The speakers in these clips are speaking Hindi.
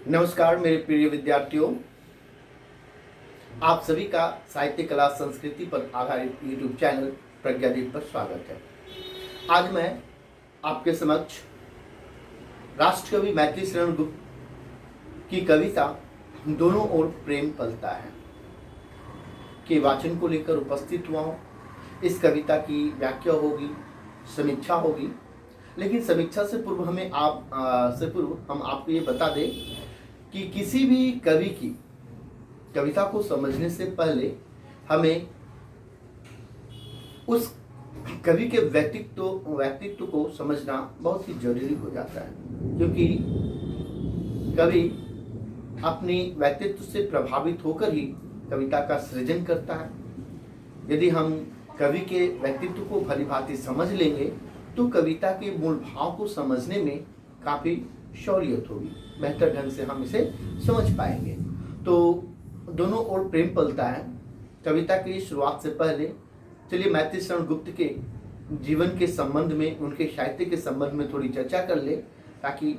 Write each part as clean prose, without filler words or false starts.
नमस्कार मेरे प्रिय विद्यार्थियों, आप सभी का साहित्य कला संस्कृति पर आधारित यूट्यूब चैनल प्रज्ञादीप पर स्वागत है। आज मैं आपके समक्ष राष्ट्रकवि मैथिली शरण गुप्त की कविता दोनों ओर प्रेम पलता है के वाचन को लेकर उपस्थित हुआ हूँ। इस कविता की व्याख्या होगी, समीक्षा होगी, लेकिन समीक्षा से पूर्व हम आपको ये बता दें कि किसी भी कवि की कविता को समझने से पहले हमें उस कवि के व्यक्तित्व को समझना बहुत ही जरूरी हो जाता है, क्योंकि कवि अपनी व्यक्तित्व से प्रभावित होकर ही कविता का सृजन करता है। यदि हम कवि के व्यक्तित्व को भलीभांति समझ लेंगे तो कविता के मूल भाव को समझने में काफ़ी शौर्यत होगी, बेहतर ढंग से हम इसे समझ पाएंगे। तो दोनों ओर प्रेम पलता है कविता की शुरुआत से पहले चलिए मैथिली शरण गुप्त के जीवन के संबंध में, उनके साहित्य के संबंध में थोड़ी चर्चा कर ले, ताकि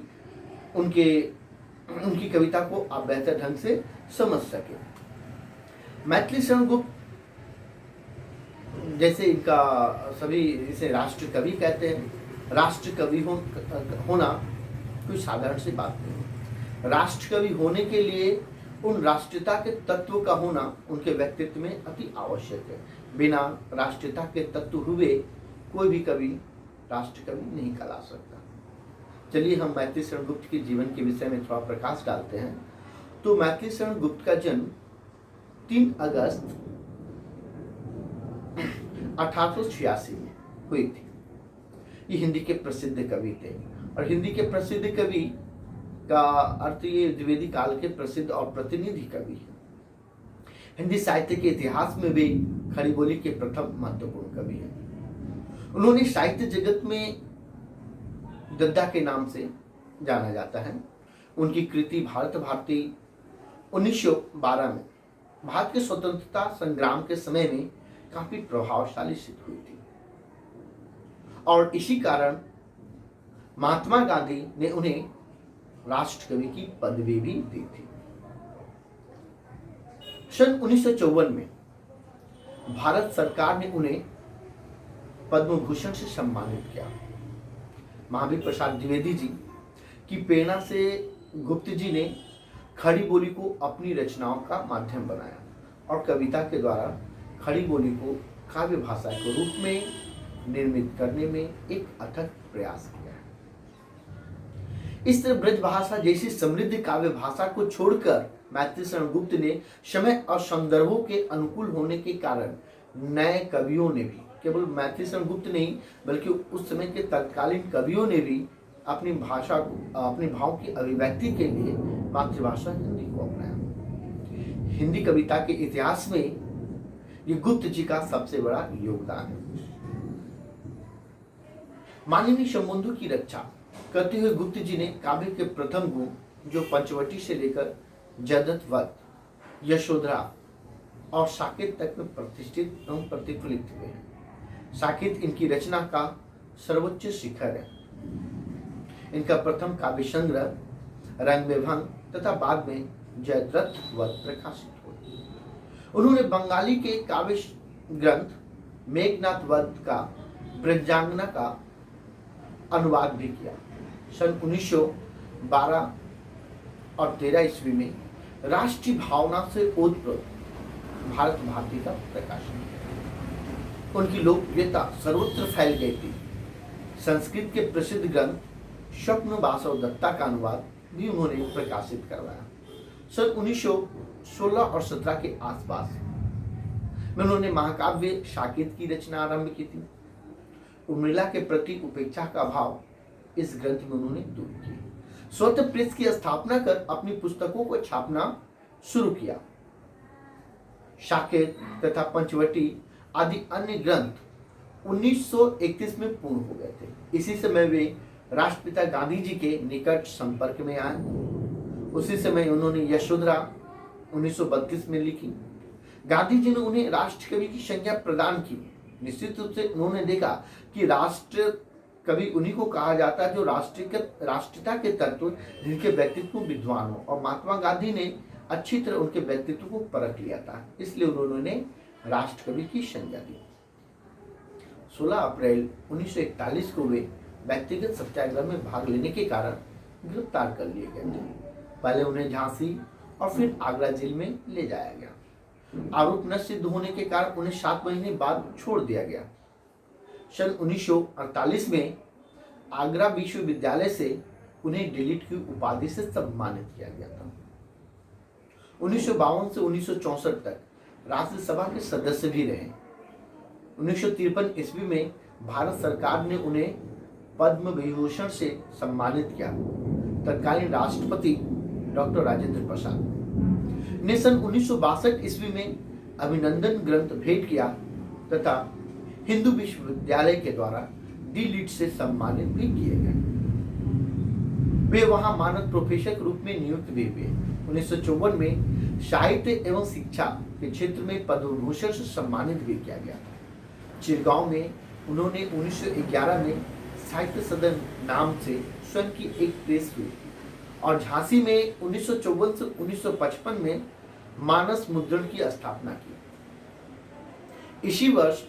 उनकी कविता को आप बेहतर ढंग से समझ सके। मैथिली शरण गुप्त, जैसे इनका सभी इसे राष्ट्र कवि कहते हैं। राष्ट्र कवि होना कोई साधारण सी बात नहीं। राष्ट्र कवि होने के लिए उन राष्ट्रीयता के तत्व का होना उनके व्यक्तित्व में अति आवश्यक है। बिना राष्ट्रीयता के तत्व हुए कोई भी कवि राष्ट्र कवि नहीं कहला सकता। चलिए हम मैथिली शरण गुप्त के जीवन के विषय में थोड़ा प्रकाश डालते हैं। तो मैथिली शरण गुप्त का जन्म 3 अगस्त 1886 में हुई थी। ये हिंदी के प्रसिद्ध कवि थे, और हिंदी के प्रसिद्ध कवि का अर्थ ये द्विवेदी काल के प्रसिद्ध और प्रतिनिधि कवि हैं। हिंदी साहित्य के इतिहास में वे खड़ी बोली के प्रथम महत्वपूर्ण कवि हैं। उन्होंने साहित्य जगत में गद्दा के नाम से जाना जाता है। उनकी कृति भारत भारती 1912 में भारत के स्वतंत्रता संग्राम के समय में काफी प्रभावशाली सिद्ध हुई थी, और इसी कारण महात्मा गांधी ने उन्हें राष्ट्रकवि की पदवी भी दी थी। सन 1954 में भारत सरकार ने उन्हें पद्म भूषण से सम्मानित किया। महावीर प्रसाद द्विवेदी जी की प्रेरणा से गुप्त जी ने खड़ी बोली को अपनी रचनाओं का माध्यम बनाया, और कविता के द्वारा खड़ी बोली को काव्य भाषा के रूप में निर्मित करने में एक अथक प्रयास किया है। इस तरह ब्रज भाषा जैसी समृद्ध काव्य भाषा को छोड़कर मैथिली शरण गुप्त ने समय और संदर्भों के अनुकूल होने के कारण नए कवियों ने भी, केवल मैथिली शरण गुप्त नहीं बल्कि उस समय के तत्कालीन कवियों ने भी अपनी भाषा को, अपने भाव की अभिव्यक्ति के लिए मातृभाषा हिंदी को अपनाया। हिंदी कविता के इतिहास में ये गुप्त जी का सबसे बड़ा योगदान है। मानवीय संबंधों की रक्षा करते हुए गुप्त जी ने काव्य के प्रथम गुण, जो पंचवटी से लेकर जयद्रथ वध, यशोधरा और साकेत तक में प्रतिष्ठित एवं प्रतिफलित हुए हैं। साकेत इनकी रचना का सर्वोच्च शिखर है। इनका प्रथम काव्य संग्रह रंग विभंग तथा बाद में जयद्रथ वध प्रकाशित हुए। उन्होंने बंगाली के काव्य ग्रंथ मेघनाथ वध का ब्रजांगना का अनुवाद भी किया। सन 1912 और 13 ईस्वी में राष्ट्रीय भावना से ओतप्रोत भारत भारती का प्रकाशन किया। उनकी लोकप्रियता सर्वत्र फैल गई थी। संस्कृत के प्रसिद्ध ग्रंथ स्वप्न बासव दत्ता का अनुवाद भी उन्होंने प्रकाशित करवाया। सन 1916 और 17 के आसपास में उन्होंने महाकाव्य साकेत की रचना आरंभ की थी। उर्मिला के प्रति उपेक्षा का भाव इस ग्रंथ में उन्होंने दूर किया। स्वतः प्रेस की स्थापना कर अपनी पुस्तकों को छापना शुरू किया। साकेत तथा पंचवटी आदि अन्य ग्रंथ 1931 में पूर्ण हो गए थे। इसी समय वे राष्ट्रपिता गांधी जी के निकट संपर्क में आए। उसी समय उन्होंने यशोधरा 1932 में लिखी। गांधी जी ने उन्हें राष्ट्रकवि की संज्ञा प्रदान की। निश्चित रूप से उन्होंने देखा कि राष्ट्र कभी उन्हीं को कहा जाता है जो राष्ट्रीयता के तत्व जिनके व्यक्तित्व विद्वान हो, और महात्मा गांधी ने अच्छी तरह उनके व्यक्तित्व को परख लिया था, इसलिए उन्होंने राष्ट्र कवि की संज्ञा दी। 16 अप्रैल 1941 को वे व्यक्तिगत सत्याग्रह में भाग लेने के कारण गिरफ्तार कर लिए गए थे। पहले उन्हें झांसी और फिर आगरा जेल में ले जाया गया। आरोप न सिद्ध होने के कारण उन्हें 7 महीने बाद छोड़ दिया गया। सन 1948 में आगरा विश्वविद्यालय से उन्हें डिलीट की उपाधि से सम्मानित किया गया था। 1952 से 1964 तक राज्यसभा के सदस्य भी रहे। 1953 ईस्वी में भारत सरकार ने उन्हें पद्म विभूषण से सम्मानित किया। तत्कालीन राष्ट्रपति डॉक्टर राजेंद्र प्रसाद ने सन 1962 ईस्वी में अभिनंदन ग्रंथ भेंट किया तथा हिंदू विश्वविद्यालय के द्वारा डी.लिट से सम्मानित भी किए गए। वे वहां मानद प्रोफेसर के रूप में नियुक्त भी हुए। 1954 में साहित्य एवं शिक्षा के क्षेत्र में पद्म विभूषण से सम्मानित भी किया गया। चिरगांव में उन्होंने 1911 में साहित्य सदन नाम से स्वयं की एक प्रेस हुई और झांसी में 1954 से 1955 में मानस मुद्रण की स्थापना की। इसी वर्ष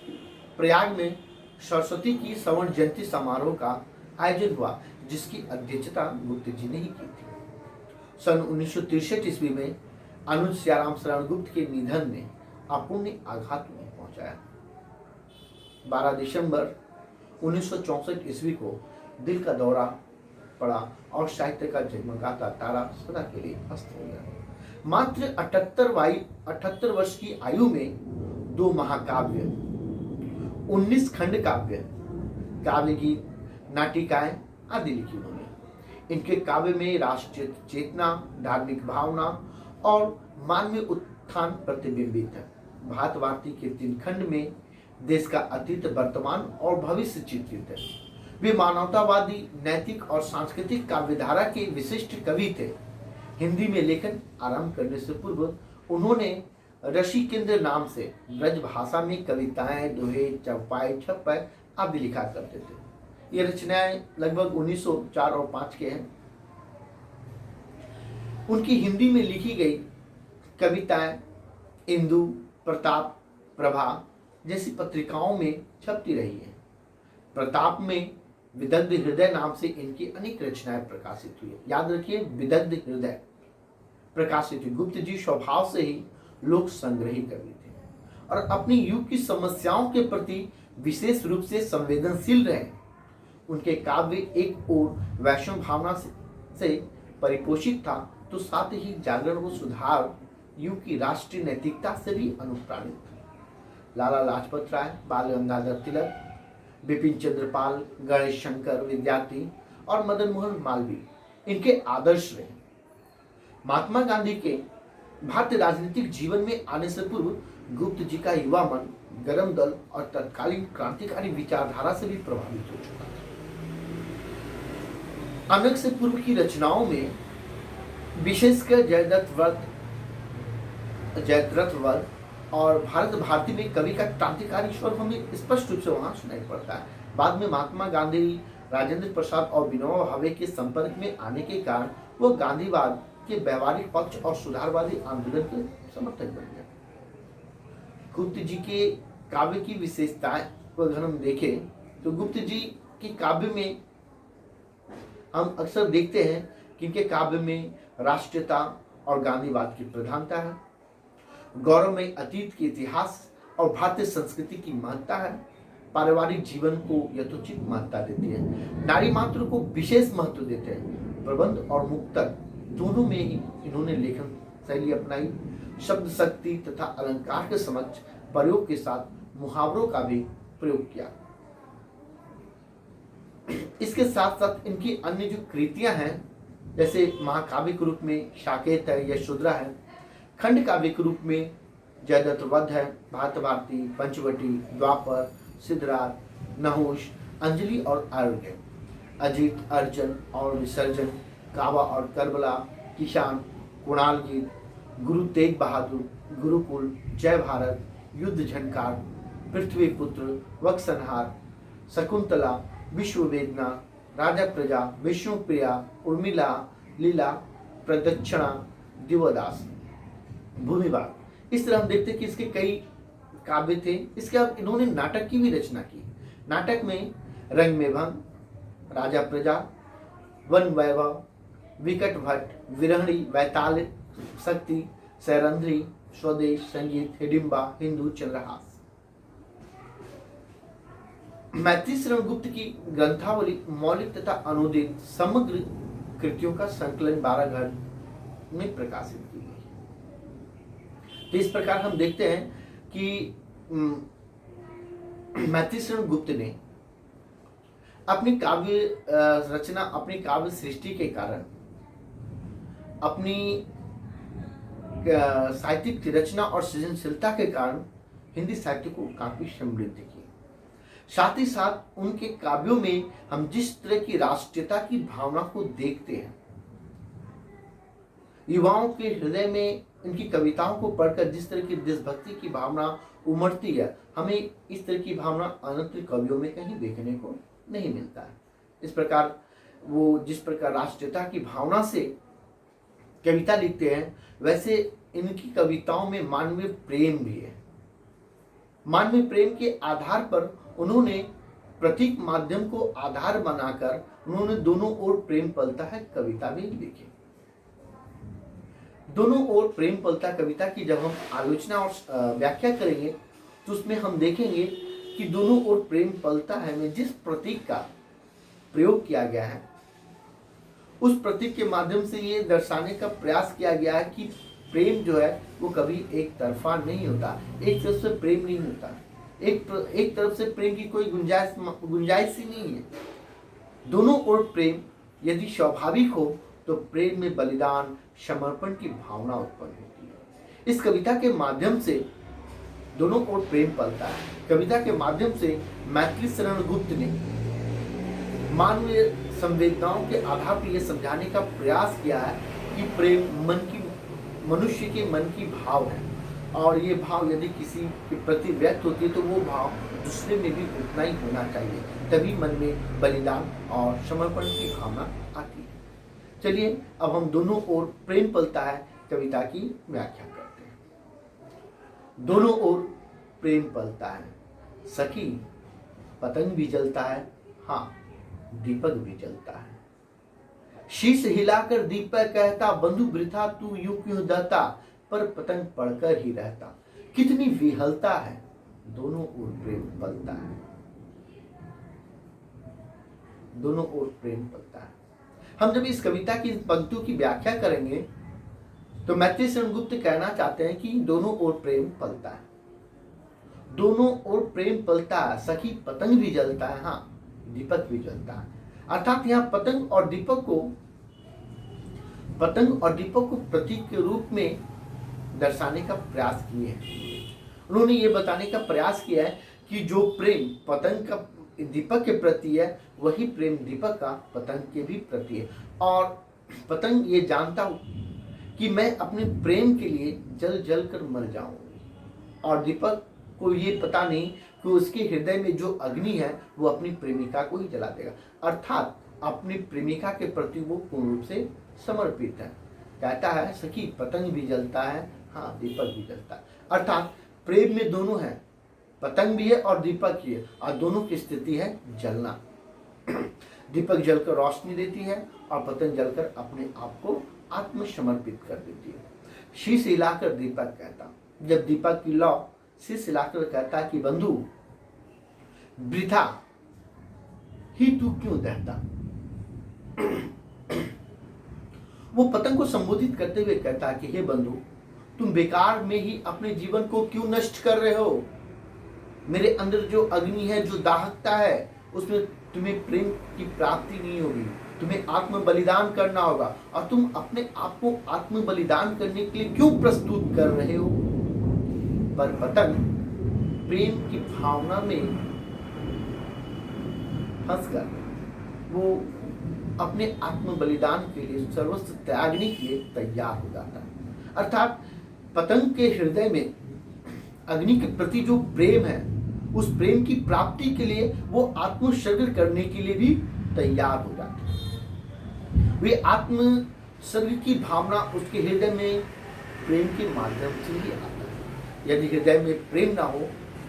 प्रयाग में सरस्वती की स्वर्ण जयंती समारोह का आयोजन हुआ, जिसकी अध्यक्षता गुप्त जी ने ही की थी। सन 1963 ईस्वी में अनुज सियाराम शरण गुप्त के निधन ने अपूर्णीय आघात में पहुंचाया। 12 दिसंबर 1964 ईस्वी को दिल का दौरा पड़ा और साहित्य का जगमगाता तारा सदा के लिए अस्त हो गया। मात्र 78 वर्ष की आयु में 2 महाकाव्य, 19 खंड काव्य, काव्य गीत, नाटिकाएं आदि लिखी उन्होंने। इनके काव्य में राष्ट्रीय चेतना, धार्मिक भावना और मानवीय उत्थान प्रतिबिंबित है। भात भारती के 3 खंड में देश का अतीत, वर्तमान और भविष्य चित्रित है। वे मानवतावादी, नैतिक और सांस्कृतिक काव्यधारा के विशिष्ट कवि थे। हिंदी में लेखन आरंभ करने से पूर्व उन्होंने ऋषि केंद्र नाम से ब्रज भाषा में कविताएं, दोहे, चौपाई, छप्पै आदि लिखा करते थे। ये रचनाएं लगभग 1904 और 5 के हैं। उनकी हिंदी में लिखी गई कविताएं इंदु, प्रताप, प्रभा जैसी पत्रिकाओं में छपती रही है। प्रताप में विदग्ध हृदय नाम से इनकी अनेक रचनाएं प्रकाशित हुई। याद रखिए, विदग्ध हृदय प्रकाशित हुई। गुप्त जी स्वभाव से ही लोक संग्रही कवि थे और अपनी युग की समस्याओं के प्रति विशेष रूप से संवेदनशील रहे। उनके काव्य एक ओर वैष्णव भावना से परिपोषित था, तो साथ ही जागरण व सुधार युग की राष्ट्रीय नैतिकता से भी अनुप्राणित था। लाला लाजपत राय, बाल गंगाधर तिलक, बिपिन चंद्र पाल, गणेश शंकर विद्यार्थी और मदन मोहन मालवीय इनके आदर्श रहे। महात्मा गांधी के भारतीय राजनीतिक जीवन में आने से पूर्व गुप्त जी का युवा मन गरम दल और तत्कालीन क्रांतिकारी विचारधारा से भी प्रभावित हो चुका था। अनक से पूर्व की रचनाओं में विशेषकर जयद्रथ व्रत और भारत भारती में कवि का क्रांतिकारी स्वर हमें स्पष्ट रूप से वहां सुनाई पड़ता है। बाद में महात्मा गांधी, राजेंद्र प्रसाद और विनोबा भावे के संपर्क में आने के कारण वो गांधीवाद के व्यवहारिक पक्ष और सुधारवादी आंदोलन के समर्थक बन गए। गुप्त जी के काव्य की विशेषताएं को अगर हम देखें तो गुप्त जी के काव्य में हम अक्सर देखते हैं कि इनके काव्य में राष्ट्रीयता और गांधीवाद की प्रधानता है। गौरवमय अतीत के इतिहास और भारतीय संस्कृति की महत्ता है। पारिवारिक जीवन को यथोचित महत्ता देती है। नारी मात्र को विशेष महत्व देते हैं। प्रबंध और मुक्तक दोनों में ही इन्होंने लेखन शैली अपनाई। शब्द शक्ति तथा अलंकार के समक्ष प्रयोग के साथ मुहावरों का भी प्रयोग किया। इसके साथ साथ इनकी अन्य जो कृतियां हैं, जैसे महाकाव्य के रूप में साकेत है, यशोधरा है, खंड काव्य के रूप में जयद्रथ वध है, भारत भारती, पंचवटी, द्वापर, सिद्धराज, नहुष, अंजलि और आरोग्य, अजीत, अर्जन और विसर्जन, काबा और करबला, किसान, कुणाल गीत, गुरु तेग बहादुर, गुरुकुल, जय भारत, युद्ध झनकार, पृथ्वी पुत्र, वक्सनहार, शकुंतला, विश्व वेदना, राजा प्रजा, विष्णु प्रिया, उर्मिला, लीला, प्रदक्षिणा, दिवदास, भूमिभाग। इस तरह हम देखते हैं कि इसके कई काव्य थे। इसके बाद इन्होंने नाटक की भी रचना की। नाटक में रंग में भंग, राजा प्रजा, वन वैभव, विकट भट्ट, विरहणी, वैताल शक्ति, सैरंध्री, स्वदेश, संगीत, हिडिंबा, हिंदू, चंद्रहास। मैत्री शरण गुप्त की ग्रंथावली मौलिक तथा अनुदित समग्र कृतियों का संकलन 12 खंड में प्रकाशित की गई। तो इस प्रकार हम देखते हैं कि मैत्री शरण गुप्त ने अपनी काव्य रचना, अपनी काव्य सृष्टि के कारण, अपनी साहित्यिक रचना और सृजनशीलता के कारण हिंदी साहित्य को काफी समृद्ध किया। साथ ही साथ उनके काव्यों में हम जिस तरह की राष्ट्रीयता की भावना को देखते हैं, युवाओं के हृदय में इनकी कविताओं को पढ़कर जिस तरह की देशभक्ति की भावना उमड़ती है, हमें इस तरह की भावना अन्य कवियों में कहीं देखने को नहीं मिलता है। इस प्रकार वो जिस प्रकार राष्ट्रीयता की भावना से कविता लिखते हैं, वैसे इनकी कविताओं में मानवीय प्रेम भी है। मानवीय प्रेम के आधार पर उन्होंने प्रतीक माध्यम को आधार बनाकर उन्होंने दोनों ओर प्रेम पलता है कविता भी लिखी। दोनों ओर प्रेम पलता कविता की जब हम आलोचना और व्याख्या करेंगे तो उसमें हम देखेंगे कि दोनों ओर प्रेम पलता है में जिस प्रतीक का प्रयोग किया गया है, उस प्रतीक के माध्यम से ये दर्शाने का प्रयास किया गया है कि प्रेम जो है वो कभी एक तरफा नहीं होता, एक तरफ से प्रेम नहीं होता, एक तरफ से प्रेम की कोई गुंजाइश ही नहीं है। दोनों ओर प्रेम यदि स्वाभाविक हो तो प्रेम में बलिदान, समर्पण की भावना उत्पन्न होती है। इस कविता के माध्यम से दोनों ओर प्रेम पलता है। कविता के माध्यम से मैत्री शरण गुप्त ने मानवीय संवेदनाओं के आधार पर यह समझाने का प्रयास किया है कि प्रेम मनुष्य के मन की भाव है, और ये भाव यदि किसी के प्रति व्यक्त होती है तो वो भाव दूसरे में भी उतना ही होना चाहिए, तभी मन में बलिदान और समर्पण की भावना आती है। चलिए अब हम दोनों ओर प्रेम पलता है कविता की व्याख्या करते हैं। दोनों ओर प्रेम पलता है, सखी पतंग भी जलता है, हाँ दीपक भी जलता है। शीश हिलाकर दीपक कहता, बंधु वृथा तू यूं क्यों दहता, पर पतंग पड़कर ही रहता। कितनी विहलता है, दोनों ओर प्रेम पलता है। दोनों ओर प्रेम पलता है। हम जब इस कविता की पंक्तियों की व्याख्या करेंगे तो मैत्री शरण गुप्त कहना चाहते हैं कि दोनों ओर प्रेम पलता है, दोनों ओर प्रेम पलता है, सखी पतंग भी जलता है, हाँ दीपक भी जलता है। अर्थात यहाँ पतंग और दीपक को प्रतीक के रूप में दर्शाने का प्रयास किए हैं। उन्होंने ये बताने का प्रयास किया है कि जो प्रेम पतंग का दीपक के प्रति है, वही प्रेम दीपक का पतंग के भी प्रति है। और पतंग ये जानता हूं कि मैं अपने प्रेम के लिए जल जल कर मर जाऊंगी, और दीपक को ये पता नहीं कि उसके हृदय में जो अग्नि है वो अपनी प्रेमिका को ही जला देगा। अर्थात अपनी प्रेमिका के प्रति वो पूर्ण रूप से समर्पित है। कहता है सखी पतंग भी जलता है, हाँ दीपक भी जलता है। अर्थात प्रेम में दोनों है, पतंग भी है और दीपक भी है, और दोनों की स्थिति है जलना। दीपक जलकर रोशनी देती है और पतंग जलकर अपने आप को आत्मसमर्पित कर देती है। शीश हिलाकर दीपक कहता, जब दीपक की लौ शीश हिलाकर कहता कि बंधु वृथा ही तू क्यों दहता। वो पतंग को संबोधित करते हुए कहता कि हे बंधु, तुम बेकार में ही अपने जीवन को क्यों नष्ट कर रहे हो। मेरे अंदर जो अग्नि है, जो दाहकता है, उसमें तुम्हें प्रेम की प्राप्ति नहीं होगी, तुम्हें आत्म बलिदान करना होगा। और तुम अपने आप को आत्म बलिदान करने के लिए क्यों प्रस्तुत कर रहे हो। पर पतंग प्रेम की भावना में फंसकर वो अपने आत्म बलिदान के लिए, सर्वस्व त्यागने के लिए तैयार हो जाता है। अर्थात पतंग के हृदय में अग्नि के प्रति जो प्रेम है उस प्रेम की प्राप्ति के लिए वो आत्मोत्सर्ग करने के लिए भी तैयार हो जाते हैं। वे आत्मोत्सर्ग की भावना उसके हृदय में प्रेम के माध्यम से ही आता है। यदि हृदय में प्रेम ना हो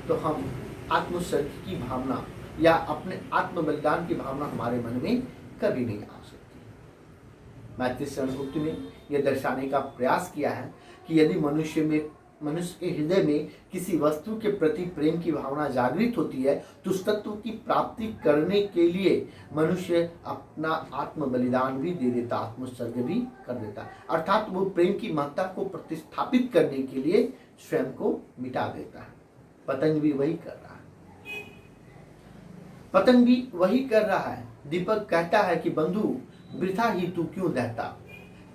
तो हम आत्मोत्सर्ग की भावना या अपने आत्म बलिदान की भावना हमारे मन में कभी नहीं आ सकती। मैत्री शरण गुप्त ने यह दर्शाने का प्रयास किया है कि यदि मनुष्य के हृदय में किसी वस्तु के प्रति प्रेम की भावना जागृत होती है तो उस तत्व की प्राप्ति करने के लिए मनुष्य अपना आत्म बलिदान भी दे देता, आत्मोत्सर्ग भी कर देता, अर्थात वो प्रेम की महत्ता को प्रतिस्थापित करने के लिए स्वयं को मिटा देता है। पतंग भी वही कर रहा है। पतंग भी वही कर रहा है। दीपक कहता है कि बंधु वृथा ही तू क्यों रहता,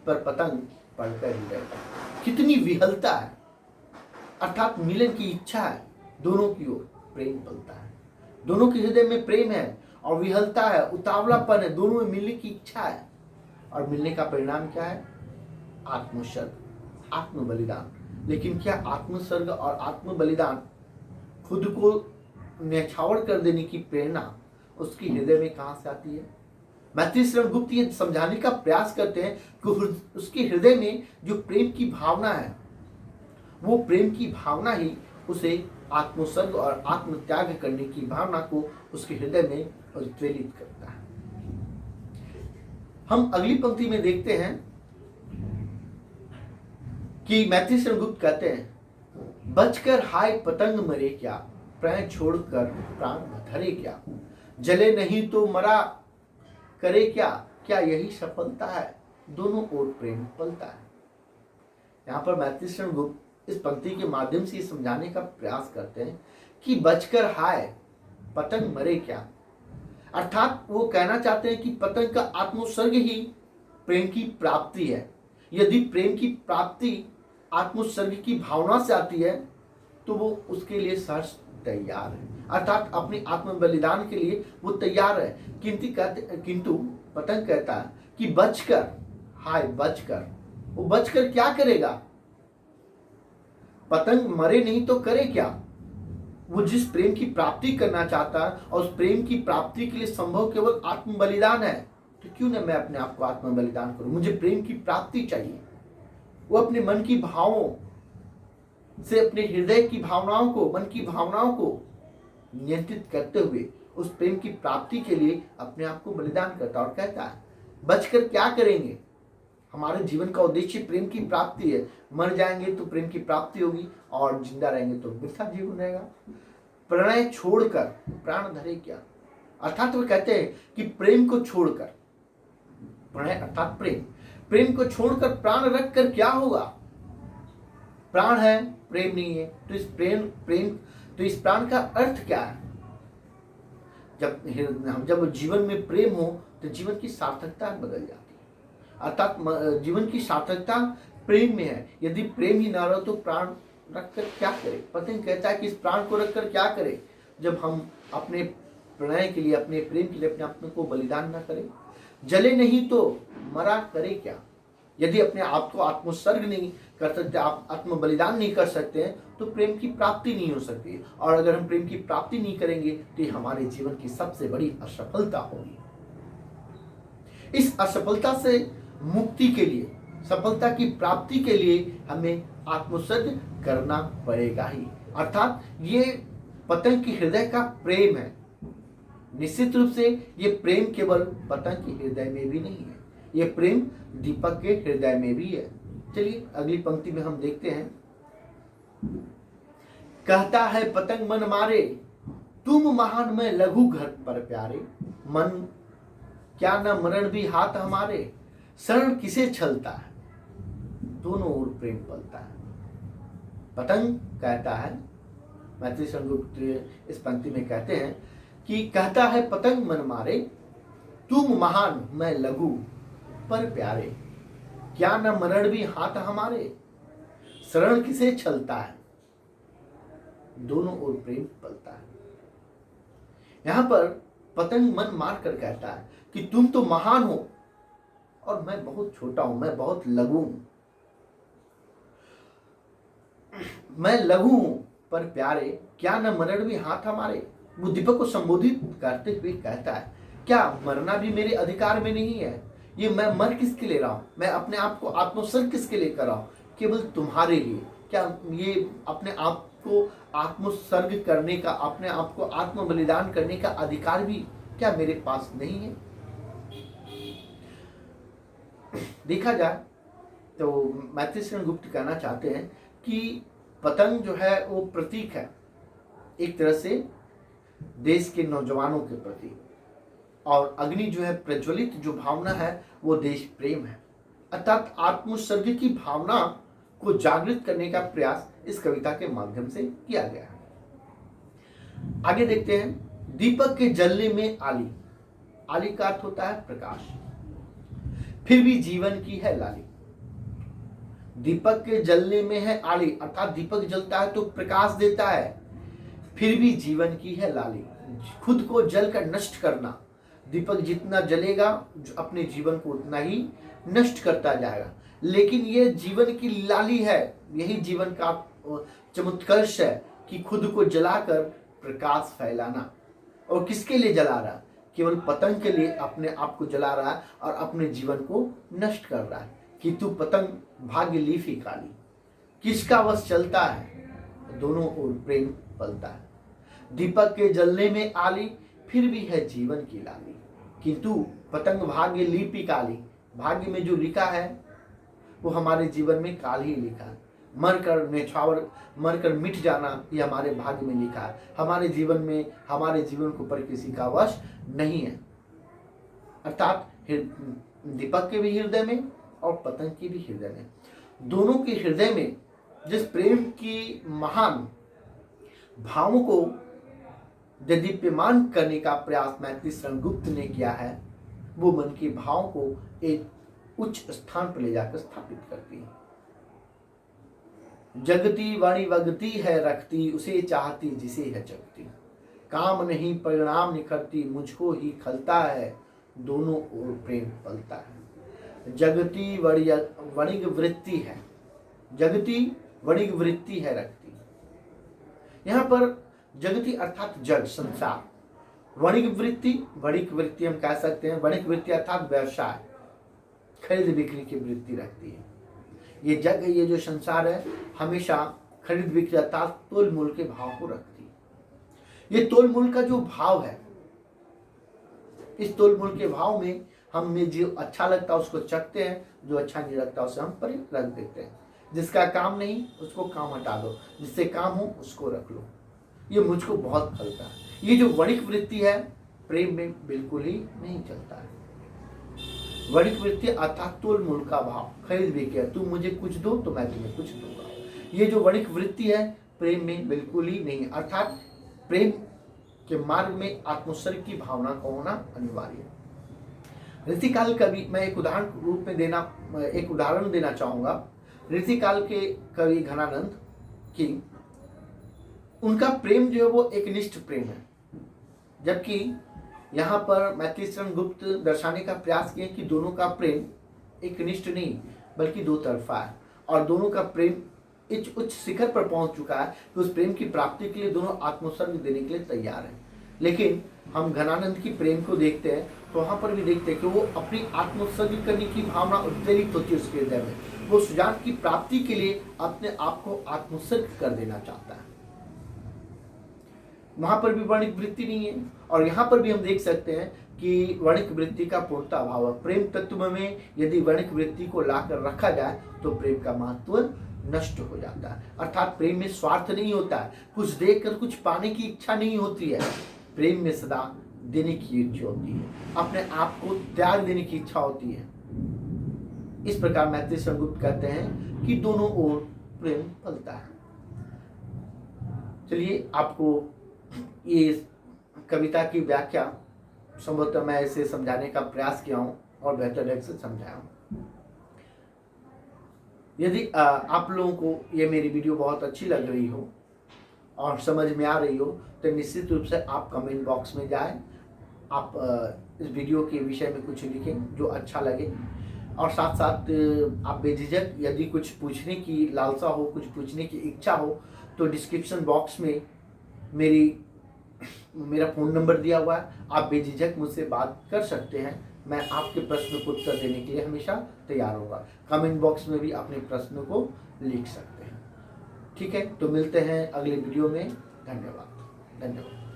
पर पतंग पढ़कर ही रहता। कितनी विहलता है, अर्थात मिलन की इच्छा है, दोनों की ओर प्रेम पलता है, दोनों के हृदय में प्रेम है और विहलता है, उतावलापन है, दोनों में मिलने की इच्छा है। और मिलने का परिणाम क्या है? आत्मोत्सर्ग, आत्म बलिदान। लेकिन क्या आत्मोत्सर्ग और आत्म बलिदान खुद को न्यौछावर कर देने की प्रेरणा उसके हृदय में कहां से आती है? मैत्री शरण गुप्त ये समझाने का प्रयास करते हैं कि उसके हृदय में जो प्रेम की भावना है, वो प्रेम की भावना ही उसे आत्मोत्सर्ग और आत्म त्याग करने की भावना को उसके हृदय में उद्वेलित करता है। हम अगली पंक्ति में देखते हैं कि मैत्री शरण गुप्त कहते हैं, बचकर हाय पतंग मरे क्या, प्राण छोड़कर प्राण धरे क्या, जले नहीं तो मरा करे क्या, क्या यही सफलता है, दोनों ओर प्रेम पलता है। यहाँ पर मैत्री शरण गुप्त इस पंक्ति के माध्यम से समझाने का प्रयास करते हैं कि बचकर हाय पतंग मरे क्या, अर्थात वो कहना चाहते हैं कि पतंग का आत्मोत्सर्ग ही प्रेम की प्राप्ति है। यदि प्रेम की प्राप्ति आत्मोत्सर्ग की भावना से आती है तो वो उसके लिए सहर्ष तैयार है, अर्थात अपने आत्म बलिदान के लिए वो तैयार है। किंतु पतंग कहता है कि बचकर हाय बचकर, वो बचकर क्या करेगा? पतंग मरे नहीं तो करे क्या? वो जिस प्रेम की प्राप्ति करना चाहता है और उस प्रेम की प्राप्ति के लिए संभव केवल आत्म बलिदान है, तो क्यों ना मैं अपने आप को आत्म बलिदान करूं? मुझे प्रेम की प्राप्ति चाहिए। वो अपने मन की भावों से, अपने हृदय की भावनाओं को, मन की भावनाओं को नियंत्रित करते हुए उस प्रेम की प्राप्ति के लिए अपने आप को बलिदान करता और कहता है बचकर क्या करेंगे? हमारे जीवन का उद्देश्य प्रेम की प्राप्ति है। मर जाएंगे तो प्रेम की प्राप्ति होगी और जिंदा रहेंगे तो वृथा जीवन रहेगा। प्रणय छोड़कर प्राण धरे क्या, अर्थात वो कहते हैं कि प्रेम को छोड़कर, प्रणय अर्थात प्रेम, प्रेम को छोड़कर प्राण रख कर क्या होगा? प्राण है, प्रेम नहीं है, तो इस प्राण का अर्थ क्या है? जब जीवन में प्रेम हो तो जीवन की सार्थकता बदल जाती है, अर्थात जीवन की सार्थकता प्रेम में है। यदि प्रेम ही ना रहो तो प्राण रखकर क्या करे? पतंग कहता है कि इस प्राण को रखकर क्या करे जब हम अपने प्रणय के लिए, अपने प्रेम के लिए अपने आप को बलिदान ना करें। जले नहीं तो मरा करे क्या? यदि अपने आप को आत्मोत्सर्ग नहीं कर सकते, आप आत्म बलिदान नहीं कर सकते हैं तो प्रेम की प्राप्ति नहीं हो सकती, और अगर हम प्रेम की प्राप्ति नहीं करेंगे तो ये हमारे जीवन की सबसे बड़ी असफलता होगी। इस असफलता से मुक्ति के लिए, सफलता की प्राप्ति के लिए हमें आत्मोत्सर्ग करना पड़ेगा ही, अर्थात ये पतंग के हृदय का प्रेम है। निश्चित रूप से ये प्रेम केवल पतंग के हृदय में भी नहीं है, ये प्रेम दीपक के हृदय में भी है। चलिए अगली पंक्ति में हम देखते हैं, कहता है पतंग मन मारे, तुम महान मैं लघु घर पर प्यारे, मन क्या न मरण भी हाथ हमारे, शरण किसे छलता है, दोनों ओर प्रेम पलता है। पतंग कहता है, मैत्री शरण गुप्त इस पंक्ति में कहते हैं कि कहता है पतंग मन मारे, तुम महान मैं लघु पर प्यारे, क्या न मरण भी हाथ हमारे, शरण किसे छलता है, दोनों ओर प्रेम पलता है। यहां पर पतंग मन मार कर कहता है कि तुम तो महान हो और मैं बहुत छोटा हूं, मैं बहुत लघु हूं, मैं लघु हूं, पर प्यारे, क्या न मरण भी हाथ हमारे। वो दीपक को संबोधित करते हुए कहता है, क्या मरना भी मेरे अधिकार में नहीं है? ये मैं मर किसके लिए रहा हूं? मैं अपने आप को आत्मोत्सर्ग किसके लिए कर रहा हूं? केवल तुम्हारे लिए। क्या ये अपने आप को आत्मोत्सर्ग करने का, अपने आप को आत्म बलिदान करने का अधिकार भी क्या मेरे पास नहीं है? देखा जाए तो मैथिली शरण गुप्त कहना चाहते हैं कि पतंग जो है वो प्रतीक है एक तरह से देश के नौजवानों के प्रति, और अग्नि जो है, प्रज्वलित जो भावना है, वो देश प्रेम है। अर्थात आत्मोत्सर्ग की भावना को जागृत करने का प्रयास इस कविता के माध्यम से किया गया है। आगे देखते हैं, दीपक के जलने में आली। आली का अर्थ होता है प्रकाश, फिर भी जीवन की है लाली। दीपक के जलने में है आली, अर्थात दीपक जलता है तो प्रकाश देता है, फिर भी जीवन की है लाली। खुद को जलकर नष्ट करना, दीपक जितना जलेगा अपने जीवन को उतना ही नष्ट करता जाएगा, लेकिन ये जीवन की लाली है। यही जीवन का चमत्कर्ष है कि खुद को जलाकर प्रकाश फैलाना। और किसके लिए जला रहा है? केवल पतंग के लिए अपने आप को जला रहा है और अपने जीवन को नष्ट कर रहा है कि तू पतंग भाग्य ली फी काली, किसका वश चलता है, दोनों ओर प्रेम पलता है। दीपक के जलने में आली, फिर भी है जीवन की लाली, किंतु पतंग भाग्य लीपी काली। भाग्य में जो लिखा है वो हमारे जीवन में काल ही लिखा है। मरकर नेछावर, मरकर मिट जाना, ये हमारे भाग्य में लिखा है। हमारे जीवन में, हमारे जीवन के ऊपर किसी का वश नहीं है। अर्थात दीपक के भी हृदय में और पतंग के भी हृदय में, दोनों के हृदय में जिस प्रेम की महान भावों को दीप्यमान करने का प्रयास मैथिली शरण गुप्त ने किया है, वो मन के भाव को एक उच्च स्थान पर ले जाकर स्थापित करती है। जगती वाणी वगती है रखती, उसे चाहती जिसे है जगती। काम नहीं परिणाम निखरती, मुझको ही खलता है, दोनों ओर प्रेम पलता है। जगती वणिक वृत्ति है, जगती वणिक वृत्ति है रखती। यहाँ पर जगती अर्थात जग, संसार। वणिक वृत्ति, वणिक वृत्ति हम कह सकते हैं, वणिक वृत्ति अर्थात व्यवसाय, खरीद बिक्री की वृत्ति रखती है। ये जग, ये जो संसार है, हमेशा खरीद बिक्री अर्थात तोल मूल के भाव को रखती है। ये तोल मूल का जो भाव है, इस तोल मूल के भाव में हमें जो अच्छा लगता है उसको चखते हैं, जो अच्छा नहीं लगता उसे हम पर रख देते हैं। जिसका काम नहीं उसको काम हटा दो, जिससे काम हो उसको रख लो। ये मुझको बहुत खलता है। ये जो वणिक वृत्ति है, प्रेम में बिल्कुल ही नहीं चलता है। वणिक वृत्ति अर्थात तोल मूल का भाव, खरीद बिक्री, तू मुझे कुछ दो तो मैं तुम्हें कुछ दूंगा। ये जो वणिक वृत्ति है, प्रेम में बिल्कुल ही नहीं। अर्थात प्रेम के मार्ग में आत्मोत्सर्ग की भावना का होना अनिवार्य है। ऋषिकाल कवि, मैं एक उदाहरण रूप में एक उदाहरण देना चाहूंगा। ऋषिकाल के कवि घनानंद की, उनका प्रेम जो है वो एक निष्ठ प्रेम है, जबकि यहाँ पर मैथिली शरण गुप्त दर्शाने का प्रयास किया कि दोनों का प्रेम एक निष्ठ नहीं बल्कि दो तरफा है, और दोनों का प्रेम इस उच्च शिखर पर पहुंच चुका है कि उस प्रेम की प्राप्ति के लिए दोनों आत्मोत्सर्ग देने के लिए तैयार हैं। लेकिन हम घनानंद की प्रेम को देखते हैं तो वहाँ पर भी देखते हैं कि वो अपनी आत्मोत्सर्ग करने की भावना उत्प्रेरित होती है उसके हृदय में। वो सुजान की प्राप्ति के लिए अपने आप को आत्मोत्सर्ग कर देना चाहता है। वहां पर भी वर्णिक वृत्ति नहीं है, और यहाँ पर भी हम देख सकते हैं कि वर्णिक वृत्ति का पूर्णता अभाव है। प्रेम तत्व में यदि वर्णिक वृत्ति को लाकर रखा जाए तो प्रेम का महत्व नष्ट हो जाता है। अर्थात प्रेम में स्वार्थ नहीं होता है, कुछ देखकर कुछ पाने की इच्छा नहीं होती है। प्रेम में सदा देने की इच्छा होती है, अपने आप को त्याग देने की इच्छा होती है। इस प्रकार मैथिली शरण गुप्त कहते हैं कि दोनों ओर प्रेम फलता है। चलिए, आपको ये कविता की व्याख्या संभवतः मैं इसे समझाने का प्रयास किया हूँ और बेहतर ढंग से समझाया हूँ। यदि आप लोगों को ये मेरी वीडियो बहुत अच्छी लग रही हो और समझ में आ रही हो तो निश्चित रूप से आप कमेंट बॉक्स में जाएं, आप इस वीडियो के विषय में कुछ लिखें जो अच्छा लगे, और साथ साथ आप बेझिझक यदि कुछ पूछने की लालसा हो, कुछ पूछने की इच्छा हो तो डिस्क्रिप्शन बॉक्स में मेरा फ़ोन नंबर दिया हुआ है, आप बेझिझक मुझसे बात कर सकते हैं। मैं आपके प्रश्न को उत्तर देने के लिए हमेशा तैयार होगा। कमेंट बॉक्स में भी अपने प्रश्नों को लिख सकते हैं। ठीक है, तो मिलते हैं अगले वीडियो में। धन्यवाद।